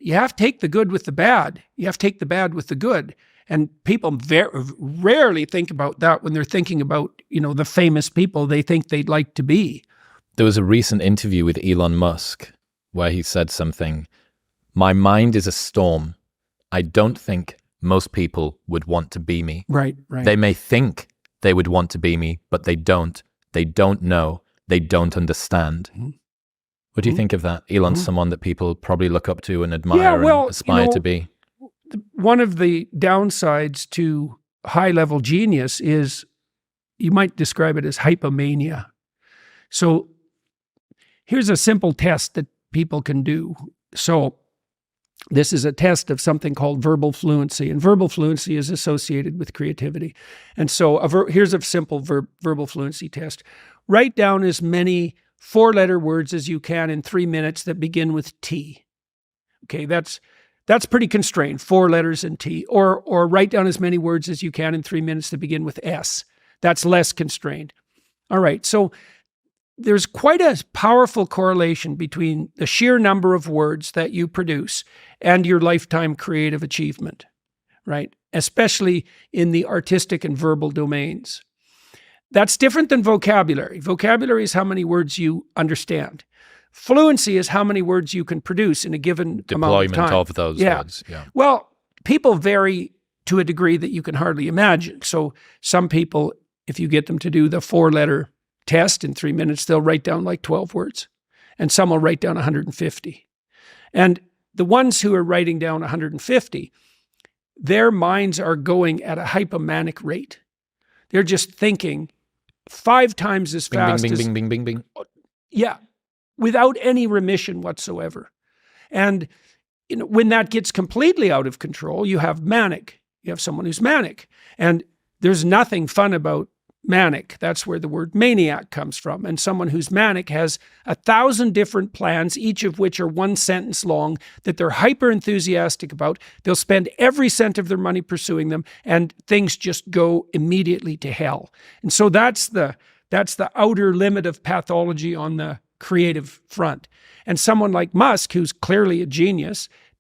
you have to take the good with the bad. You have to take the bad with the good. And people rarely think about that when they're thinking about, the famous people they think they'd like to be. There was a recent interview with Elon Musk where he said something, "My mind is a storm. I don't think most people would want to be me. Right. They may think they would want to be me, but they don't. They don't know. They don't understand." Mm-hmm. What do you think of that? Elon's someone that people probably look up to and admire and aspire to be. One of the downsides to high-level genius is you might describe it as hypomania. So here's a simple test that people can do. So this is a test of something called verbal fluency, and verbal fluency is associated with creativity. And so here's a simple verbal fluency test. Write down as many 4-letter words as you can in 3 minutes that begin with T. Okay, that's pretty constrained, 4 letters and T. Or write down as many words as you can in 3 minutes that begin with S. That's less constrained. All right, so there's quite a powerful correlation between the sheer number of words that you produce and your lifetime creative achievement, right? Especially in the artistic and verbal domains. That's different than vocabulary. Vocabulary is how many words you understand. Fluency is how many words you can produce in a given amount of time. Deployment of those words. Yeah. Well, people vary to a degree that you can hardly imagine. So some people, if you get them to do the 4-letter test in 3 minutes, they'll write down like 12 words. And some will write down 150. And the ones who are writing down 150, their minds are going at a hypomanic rate. They're just thinking 5 times as fast as... Bing, bing, bing, bing, bing. Yeah, without any remission whatsoever. And when that gets completely out of control, you have manic. You have someone who's manic. And there's nothing fun about manic. That's where the word maniac comes from. And someone who's manic has 1,000 different plans, each of which are 1 sentence long, that they're hyper enthusiastic about. They'll spend every cent of their money pursuing them, and things just go immediately to hell. And so that's the outer limit of pathology on the creative front. And someone like Musk, who's clearly a genius,